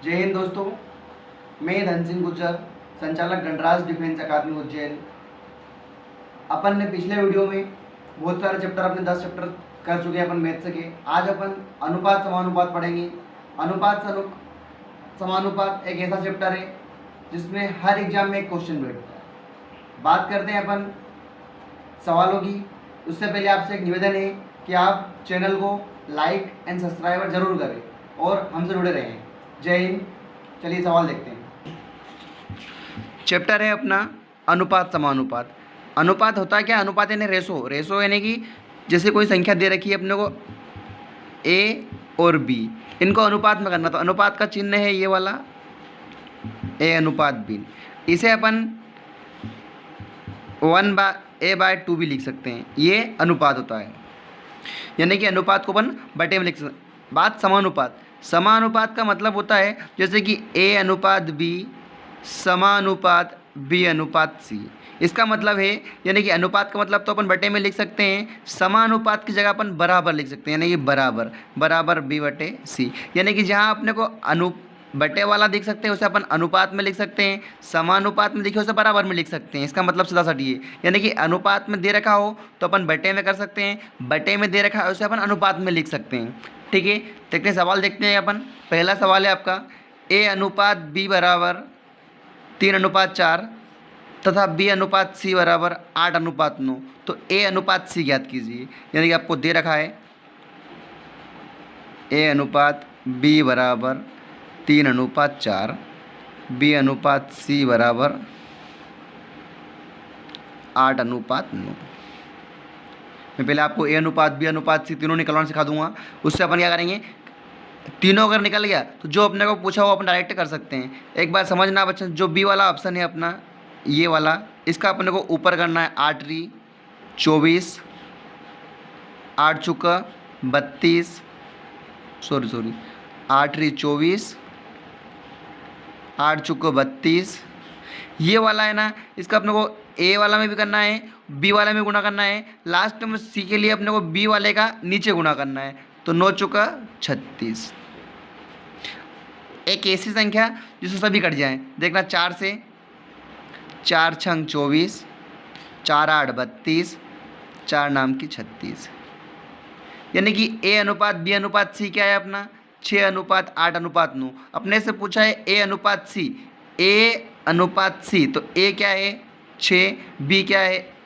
जय हिंद दोस्तों। मैं धन सिंह गुर्जर, संचालक गणराज डिफेंस अकादमी उज्जैन। अपन ने पिछले वीडियो में बहुत सारे चैप्टर, अपने 10 चैप्टर कर चुके हैं अपन मैथ्स के। आज अपन अनुपात समानुपात पढ़ेंगे। अनुपात समानुपात एक ऐसा चैप्टर है जिसमें हर एग्जाम में एक क्वेश्चन बैठता है। बात करते हैं अपन सवालों की। उससे पहले आपसे एक निवेदन है कि आप चैनल को लाइक एंड सब्सक्राइबर जरूर करें और हमसे जुड़े रहें। जय हिंद। चलिए सवाल देखते हैं। चैप्टर है अपना अनुपात समानुपात। अनुपात होता है क्या? अनुपात यानी रेशो। रेशो यानी कि जैसे कोई संख्या दे रखी है अपने को ए और बी, इनको अनुपात में करना। तो अनुपात का चिन्ह है ये वाला ए अनुपात बी। इसे अपन 1/a/2 भी लिख सकते हैं। ये अनुपात होता है, यानी कि अनुपात को अपन बटे में लिख सकते हैं। बात समानुपात। समानुपात का मतलब होता है जैसे कि ए अनुपात बी समानुपात बी अनुपात सी। इसका मतलब है, यानी कि अनुपात का मतलब तो अपन बटे में लिख सकते हैं, समानुपात की जगह अपन बराबर लिख सकते हैं, यानी कि बराबर बराबर बी बटे सी। यानी कि जहाँ अपने को बटे वाला दिख सकते हैं उसे अपन अनुपात में लिख सकते हैं, समानुपात में दिखे उसे बराबर में लिख सकते हैं। इसका मतलब सीधा सा ये, यानी कि अनुपात में दे रखा हो तो अपन बटे में कर सकते हैं, बटे में दे रखा है उसे अपन अनुपात में लिख सकते हैं। ठीक है, देखते हैं सवाल देखते हैं अपन। पहला सवाल है आपका ए अनुपात बी बराबर 3:4 तथा बी अनुपात सी बराबर 8:9। तो ए अनुपात सी ज्ञात कीजिए। यानी कि आपको दे रखा है ए अनुपात बी बराबर 3:4, बी अनुपात सी बराबर 8:9। मैं पहले आपको ए अनुपात बी अनुपात सी तीनों निकलवाना सिखा दूंगा। उससे अपन क्या करेंगे, तीनों अगर निकल गया तो जो अपने को पूछा वो अपन डायरेक्ट कर सकते हैं। एक बार समझना बच्चा, जो बी वाला ऑप्शन है अपना ये वाला, इसका अपने को ऊपर करना है 8×24, 8×32, 8×24, 8×32। ये वाला है ना, इसका अपने को ए वाला में भी करना है, बी वाला में गुणा करना है, लास्ट में सी के लिए अपने को बी वाले का नीचे गुणा करना है। तो 9×36। एक ऐसी संख्या जिससे सभी कट जाएं। देखना 4 से 4×6 = 24, 4×8 = 32, 4×9 = 36। यानी कि ए अनुपात बी अनुपात सी क्या है अपना 6:8:9। अपने से पूछा है ए अनुपात सी, ए अनुपात सी, तो ए क्या है 6, बी क्या है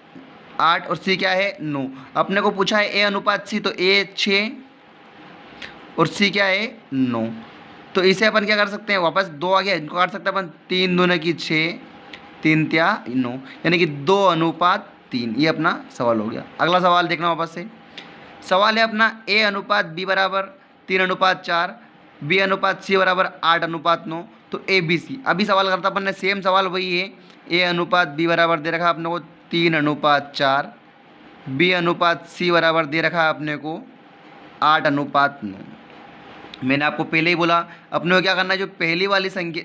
8 और सी क्या है 9। अपने को पूछा है ए अनुपात सी, तो ए 6 और सी क्या है 9। तो इसे अपन क्या कर सकते हैं, वापस 2 आ गया, इनको काट सकते हैं अपन 3 दूनी 6, 3 × 9, यानी कि 2:3। ये अपना सवाल हो गया। अगला सवाल देखना वापस से। सवाल है अपना ए अनुपात बी बराबर 3:4, बी अनुपात सी बराबर 8:9। तो ए बी सी। अभी सवाल करता अपन ने सेम सवाल वही है। ए अनुपात बी बराबर दे रखा अपने को 3:4, बी अनुपात सी बराबर दे रखा अपने को 8:9। मैंने आपको पहले ही बोला अपने को क्या करना है, जो पहली वाली संख्या,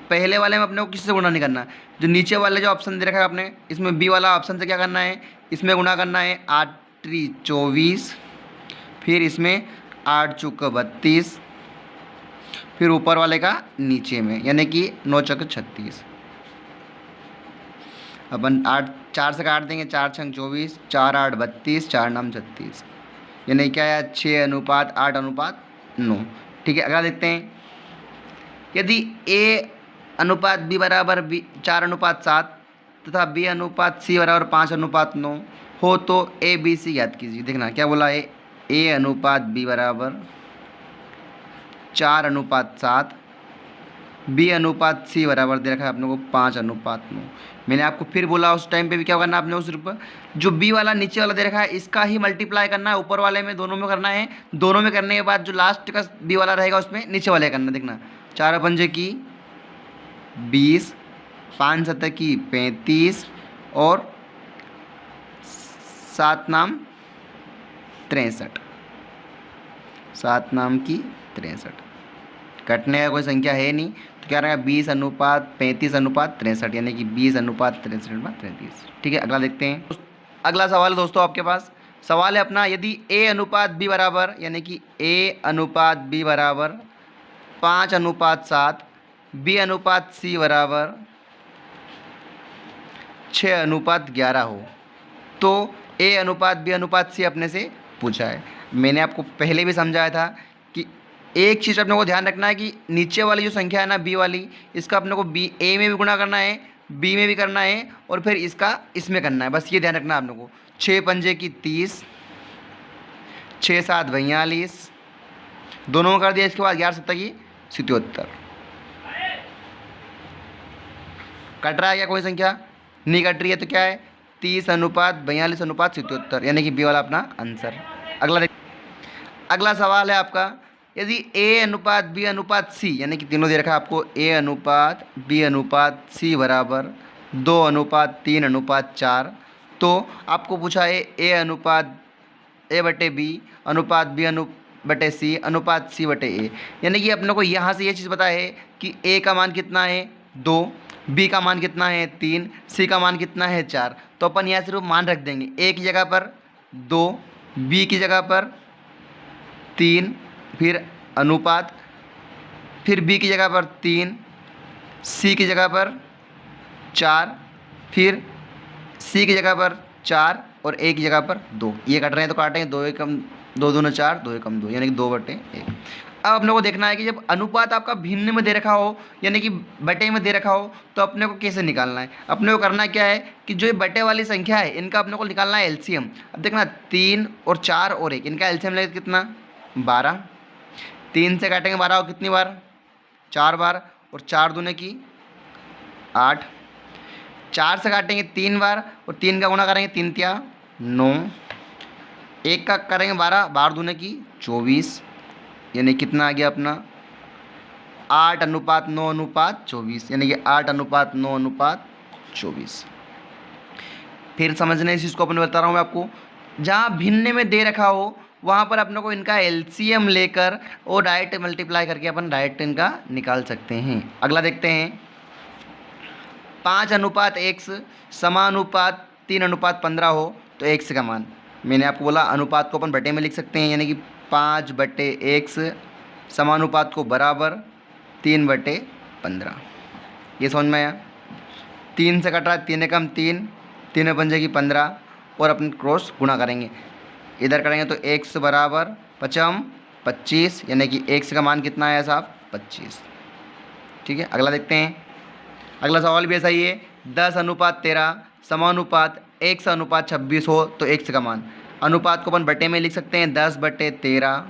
पहले वाले में अपने को किसी से गुणा नहीं करना, जो नीचे वाले जो ऑप्शन दे रखा है आपने, इसमें बी वाला ऑप्शन से क्या करना है, इसमें गुणा करना है 8×24, फिर इसमें 8×32, फिर ऊपर वाले का नीचे में, यानी कि 9×36। अपन 4 से काट देंगे, 4×6 = 24, 4×8 = 32, 4×9 = 36, यानी क्या है 6:8:9। ठीक है, अगला देखते हैं। यदि ए अनुपात बी बराबर 4:7 तथा बी अनुपात सी बराबर 5:9 हो तो ए बी सी ज्ञात कीजिए। देखना क्या बोला है, ए अनुपात बी बराबर 4:7, बी अनुपात सी बराबर दे रखा है अपने को 5:9। मैंने आपको फिर बोला उस टाइम पे भी क्या करना है आपने को, सिर्फ जो बी वाला नीचे वाला दे रखा है इसका ही मल्टीप्लाई करना है, ऊपर वाले में दोनों में करना है। दोनों में करने के बाद जो लास्ट का बी वाला रहेगा उसमें नीचे वाले करना। देखना 4×5 = 20, 5×7 = 35 और 7×9 = 63। 7×9 = 63। कटने का कोई संख्या है नहीं, तो क्या रहेगा 20:35:63, यानी कि 20:63:33। ठीक है, अगला देखते हैं। अगला सवाल दोस्तों आपके पास सवाल है अपना, यदि ए अनुपात बी बराबर, यानी कि ए अनुपात बी बराबर 5:7, B/C बराबर 6:11 हो तो A/B/C अपने से पूछा है। मैंने आपको पहले भी समझाया था कि एक चीज़ अपने को ध्यान रखना है कि नीचे वाली जो संख्या है ना बी वाली, इसका अपने को बी ए में भी गुणा करना है, बी में भी करना है और फिर इसका इसमें करना है। बस ये ध्यान रखना है आपने को। 6 पंजे की 30, 6 7 42, दोनों में कर दिया। इसके बाद 11 7 की 77। कट रहा है क्या कोई संख्या? नहीं कट रही है तो क्या है? 30:42:77, यानी कि बी वाला अपना आंसर। अगला सवाल है आपका, यदि A/B/C यानी कि तीनों दे रखा है आपको, A/B/C बराबर 2:3:4, तो आपको पूछा है A/B अनुपात B/C अनुपात C/A। यानी कि अपने को यहाँ से ये चीज़ पता है कि A का मान कितना है 2, B का मान कितना है 3, C का मान कितना है 4। तो अपन यहाँ सिर्फ मान रख देंगे। A की जगह पर 2, B की जगह पर 3, फिर अनुपात, फिर B की जगह पर 3, C की जगह पर 4, फिर C की जगह पर 4 और A की जगह पर 2। ये कट रहे हैं तो काटेंगे, 2 1 कम 2 दूना 4, 2 1 कम 2, यानी कि 2/1। अब अपने को देखना है कि जब अनुपात आपका भिन्न में दे रखा हो यानी कि बटे में दे रखा हो तो अपने को कैसे निकालना है। अपने को करना क्या है कि जो ये बटे वाली संख्या है इनका अपने को निकालना है एलसीएम। अब देखना 3 और 4 और 1, इनका एलसीएम लगेगा कितना? 12। 3 से काटेंगे 12 को कितनी बार? 4 बार, और 4 दूने की 8। 4 से काटेंगे 3 बार और 3 का गुणा करेंगे 3 तिया 9। 1 का करेंगे 12, 12 दूने की 24, यानी कितना आ गया अपना? 8:9:24, यानी कि 8:9:24। फिर समझने इस चीज़ को अपने बता रहा हूँ मैं आपको। जहाँ भिन्न में दे रखा हो वहाँ पर अपने को इनका एलसीएम लेकर और डायरेक्ट मल्टीप्लाई करके अपन डायरेक्ट इनका निकाल सकते हैं। अगला देखते हैं, 5:1 समानुपात 3:15 हो तो x का मान। मैंने आपको बोला अनुपात को अपन बटे में लिख सकते हैं, यानी कि 5/x समानुपात को बराबर 3/15। ये समझ में आया? 3 से कट रहा है, 3 एकम 3, 3 पंजे की 15 और अपन क्रॉस गुणा करेंगे। इधर करेंगे तो x बराबर 5 25, यानी कि x का मान कितना आया साहब? 25। ठीक है, अगला देखते हैं। अगला सवाल भी ऐसा ही है, 10:13 समानुपात x/26 हो तो x का मान। अनुपात को अपन बटे में लिख सकते हैं, 10/13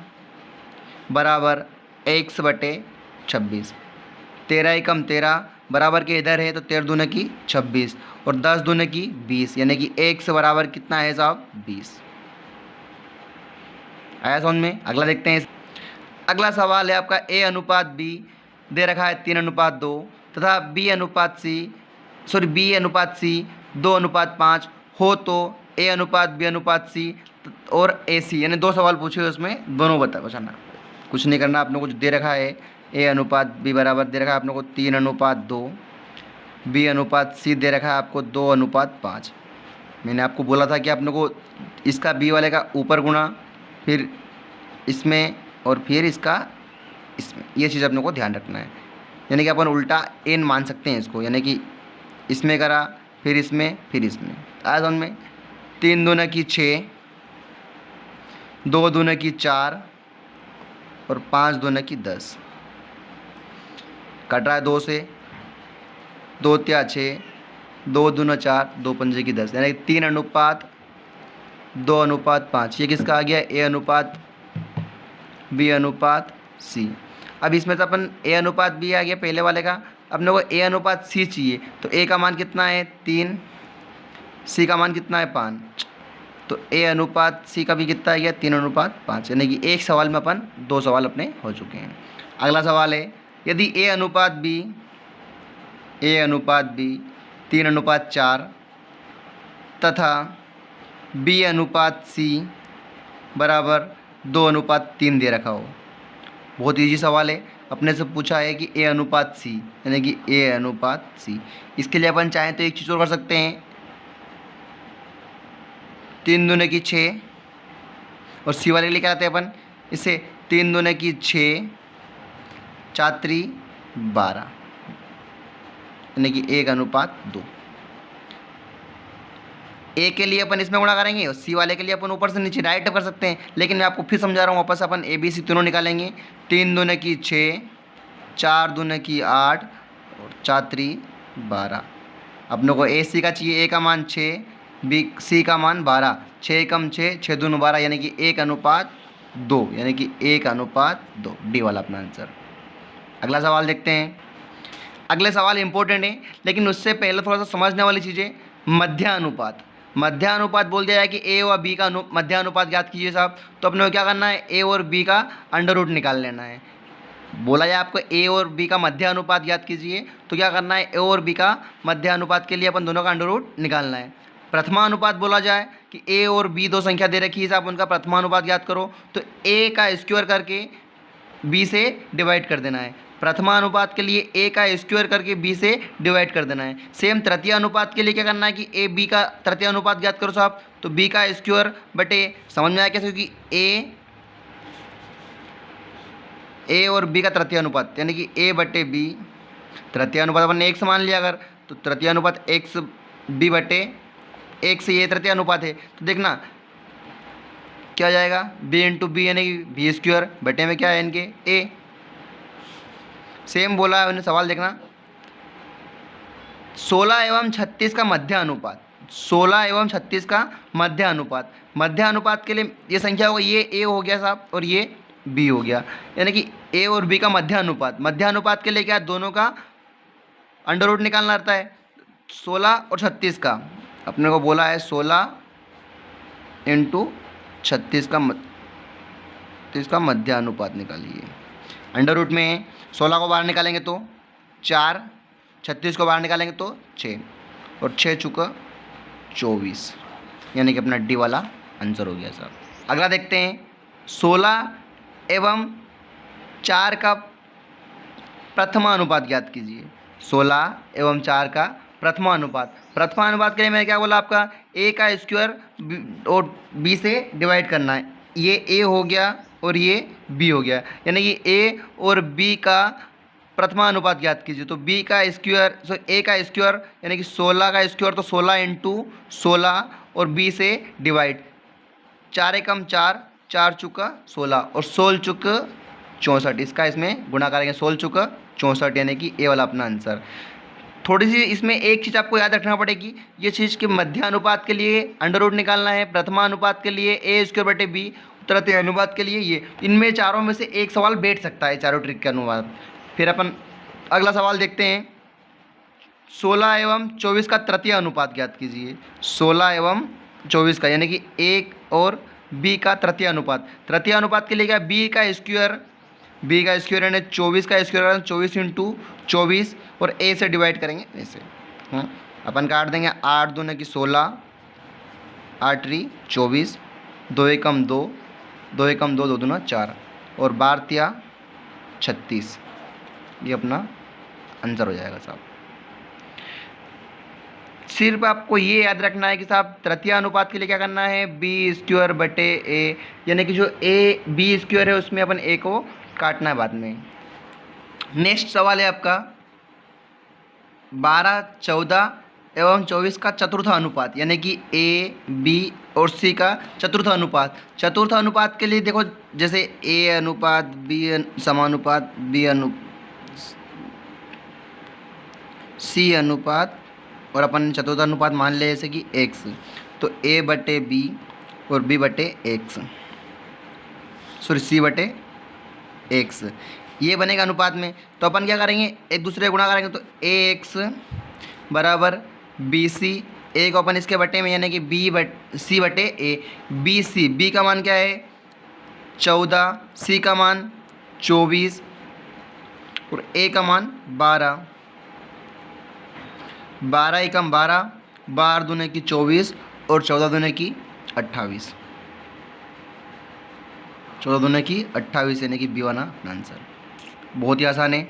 बराबर x/26। 13 एकम 13 बराबर के इधर है तो 13 दूने की 26 और 10 दूने की 20, यानी कि x बराबर कितना है साहब? 20। आया समझ में? अगला देखते हैं। अगला सवाल है आपका, A/B दे रखा है 3:2 तथा B/C 2:5 हो तो A/B/C और AC, यानी 2 सवाल पूछे उसमें दोनों बताना। कुछ नहीं करना, आपने कुछ दे रखा है A/B बराबर दे रखा है आपने को 3:2, B/C दे रखा है आपको 2:5। मैंने आपको बोला था कि आपने को इसका B वाले का ऊपर गुणा, फिर इसमें और फिर इसका इसमें, ये चीज़ अपने को ध्यान रखना है। यानी कि अपन उल्टा n मान सकते हैं इसको, यानी कि इसमें करा फिर इसमें फिर इसमें। आया समझ में? 3 दूना की 6, 2 दूना की 4 और 5 दूना की 10। कट रहा है 2 से, 2 तिया 6, 2 दूना 4, 2 पंजे की 10, यानी 3:2:5। ये किसका आ गया? A/B/C। अब इसमें तो अपन A/B आ गया पहले वाले का, अपने को A/C चाहिए तो A का मान कितना है? 3, C का मान कितना है? 5, तो A/C का भी कितना आ गया? 3:5, यानी कि एक सवाल में अपन 2 सवाल अपने हो चुके हैं। अगला सवाल है, यदि A/B 3:4 तथा B/C बराबर 2:3 दे रखा हो। बहुत ईजी सवाल है, अपने से पूछा है कि A/C, यानी कि A/C। इसके लिए अपन चाहें तो एक चीज़ और कर सकते हैं, 3 दूने की 6 और C वाले के लिए क्या आते हैं अपन, इससे 3 दूने की 6 4×3 12, यानी कि 1:2। ए के लिए अपन इसमें गुणा करेंगे और सी वाले के लिए अपन ऊपर से नीचे डायरेक्ट कर सकते हैं, लेकिन मैं आपको फिर समझा रहा हूँ। वापस अपन ए बी सी तीनों निकालेंगे। 3 दूने की 6, 4 दूने की 8 और 4×3 12। अपने को ए सी का चाहिए, ए का मान 6, बी सी का मान 12। 6 एकम 6, 6 दूनी 12, यानी कि 1:2, यानी कि 1:2, डी वाला अपना आंसर। अगला सवाल देखते हैं। अगले सवाल इंपॉर्टेंट है, लेकिन उससे पहले थोड़ा सा समझने वाली चीज़ें। मध्यानुपात। मध्यानुपात बोल दिया है कि ए और बी का मध्यानुपात ज्ञात कीजिए साहब। तो अपने को क्या करना है, ए और बी का अंडर रूट निकाल लेना है। बोला जाए आपको ए और बी का मध्यानुपात ज्ञात कीजिए, तो क्या करना है, ए और बी का मध्यानुपात के लिए अपन दोनों का अंडर रूट निकालना है। प्रथमानुपात बोला जाए कि ए और बी दो संख्या दे रखी है साहब, उनका प्रथमानुपात ज्ञात करो, तो ए का स्क्वायर करके बी से डिवाइड कर देना है। प्रथमानुपात के लिए ए का स्क्वायर करके बी से डिवाइड कर देना है। सेम तृतीय अनुपात के लिए क्या करना है कि ए बी का तृतीय अनुपात ज्ञात करो साहब, तो बी का स्क्वायर बटे, समझ में आया कैसे, क्योंकि ए और बी का तृतीय अनुपात, यानी कि ए बटे बी। तृतीय अनुपात अपन ने एक समान लिया अगर, तो तृतीय अनुपात एक्स बी बटे एक से ये तृतीय अनुपात है, तो देखना क्या हो जाएगा, बी इंटू बी, यानी कि बी स्क्वायर बटे में क्या है इनके ए। सेम बोला है उन्हें, सवाल देखना। 16 एवं 36 का मध्य अनुपात। 16 एवं 36 का मध्य अनुपात। मध्य अनुपात के लिए ये संख्या होगा, ये ए हो गया साहब और ये बी हो गया, यानी कि ए और बी का मध्य अनुपात। मध्य अनुपात के लिए क्या, दोनों का अंडर रूट निकालना रहता है। 16 और 36 का अपने को बोला है 16 इंटू 36 का मध्य अनुपात निकालिए। अंडर रूट में 16 को बाहर निकालेंगे तो 4, 36 को बाहर निकालेंगे तो 6, और 6 चुका 24, यानी कि अपना डी वाला आंसर हो गया साहब। अगला देखते हैं। 16 एवं 4 का प्रथमानुपात ज्ञात कीजिए। 16 एवं 4 का प्रथमानुपात। प्रथमानुपात के लिए मैंने क्या बोला आपका, ए का स्क्वायर और बी से डिवाइड करना है। ये ए हो गया और ये बी हो गया, यानी कि ए और बी का प्रथमानुपात ज्ञात कीजिए। तो बी का स्क्वायर, सो ए का स्क्वायर यानी कि 16 का स्क्वायर, तो 16 इंटू 16 और बी से डिवाइड। 4 एकम 4, 4 चुका 16 और 16 चुक 64, इसका इसमें गुणा करेंगे। 16 चुका 64, यानी कि ए वाला अपना आंसर। थोड़ी सी इसमें एक चीज़ आपको याद रखना पड़ेगी, ये चीज़ कि मध्यानुपात के लिए अंडर रूट निकालना है, प्रथमानुपात के लिए ए स्क्वायर बटे बी, तृतीय अनुपात के लिए ये। इनमें चारों में से एक सवाल बैठ सकता है, चारों ट्रिक के अनुवाद। फिर अपन अगला सवाल देखते हैं। 16 एवं 24 का तृतीय अनुपात ज्ञात कीजिए। 16 एवं 24 का, यानी कि एक और बी का तृतीय अनुपात। तृतीय अनुपात के लिए क्या, बी का स्क्वायर यानी 24 का स्क्वायर, 24 इंटू 24 और ए से डिवाइड करेंगे ऐसे। अपन काट देंगे। 8 दूने की 16, 8 री 24, 2 एकम 2, 2 एकम 2, 2 दूना 4 और 12 तिया 36, ये अपना आंसर हो जाएगा साहब। सिर्फ आपको ये याद रखना है कि साहब तृतीय अनुपात के लिए क्या करना है, बी स्क्वायर बटे ए, यानी कि जो ए बी स्क्वायर है उसमें अपन ए को काटना है बाद में। नेक्स्ट सवाल है आपका 12, 14 एवं 24 का चतुर्थ अनुपात, यानी कि ए बी और सी का चतुर्थ अनुपात। चतुर्थ अनुपात के लिए देखो, जैसे ए अनुपात बी समानुपात, बी सी अनुपात, और अपन चतुर्थ अनुपात मान ले जैसे कि एक्स, तो ए बटे बी और बी बटे एक्स, सॉरी सी बटे एक्स, ये बनेगा अनुपात में। तो अपन क्या करेंगे, एक दूसरे गुणा करेंगे, तो ए एक्स बराबर बी सी, ए को अपन इसके बटे में, यानी कि सी बटे ए। बी सी, बी का मान क्या है 14, सी का मान 24 और ए का मान 12। 12 एकम 12, 12 दूने की 24 और 14 दूने की 28, 14 दूने की 28, यानी कि बी वाला आंसर। बहुत ही आसान है।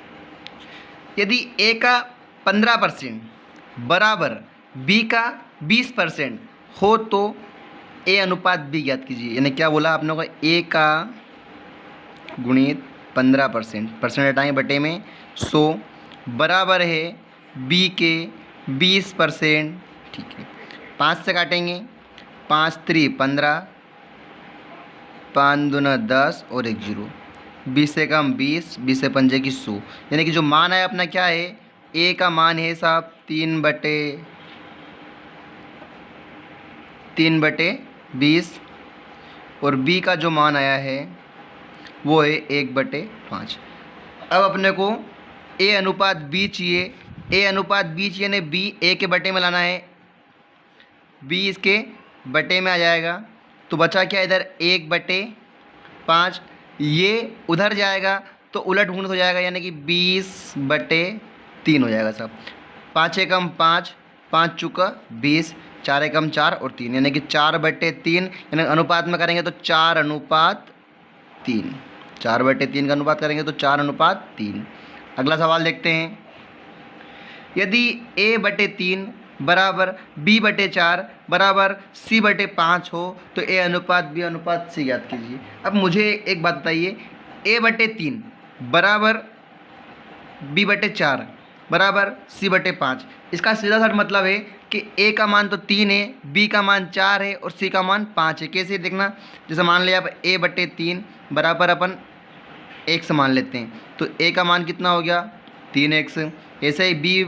यदि ए का 15% बराबर बी का 20% हो तो ए अनुपात बी ज्ञात कीजिए। यानी क्या बोला आपने को, ए का गुणित 15%, परसेंट हटाएंगे बटे में 100 बराबर है बी के 20%। ठीक है, 5 से काटेंगे, 5 3 15, 5 दूना 10 और 1 0, 20 से कम 20, 20 से पंजे की 100, यानी कि जो मान है अपना क्या है, ए का मान है साहब 3/20 और बी का जो मान आया है वो है 1/5। अब अपने को ए अनुपात बी चाहिए, ए अनुपात बी चाहिए ने बी ए के बटे में लाना है, बी इसके बटे में आ जाएगा, तो बचा क्या इधर 1/5, ये उधर जाएगा तो उलट गुणित हो जाएगा, यानी कि 20/3 हो जाएगा साहब। 5 एकम 5, 5 चुका 20, 4 एकम 4 और 3, यानी कि 4/3, यानी अनुपात में करेंगे तो 4:3, 4/3 का अनुपात करेंगे तो 4:3। अगला सवाल देखते हैं, यदि a/3 बराबर b/4 बराबर c/5 हो तो a अनुपात b अनुपात c ज्ञात कीजिए। अब मुझे एक बात बताइए, a/3 बराबर b/4 बराबर c/5, इसका सीधा सा मतलब है कि a का मान तो 3 है, b का मान 4 है और c का मान 5 है। कैसे देखना, जैसे मान लिया आप a/3 बराबर अपन x मान लेते हैं, तो a का मान कितना हो गया 3x, ऐसे ही b/,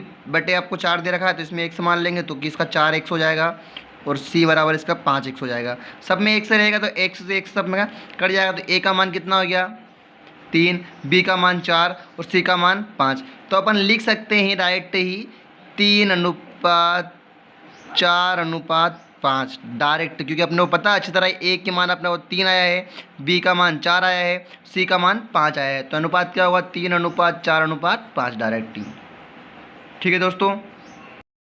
आपको 4 दे रखा है तो इसमें x मान लेंगे तो कि इसका 4x हो जाएगा और c बराबर इसका 5x हो जाएगा। सब में x रहेगा तो x से x सब में कट जाएगा, तो a का मान कितना हो गया 3, b का मान 4 और c का मान 5। तो अपन लिख सकते हैं डायरेक्ट ही 3:4:5 डायरेक्ट, क्योंकि अपने को पता अच्छी तरह a के मान अपने को 3 आया है, b का मान 4 आया है, c का मान 5 आया है, तो अनुपात क्या होगा 3:4:5 डायरेक्ट ही। ठीक है दोस्तों।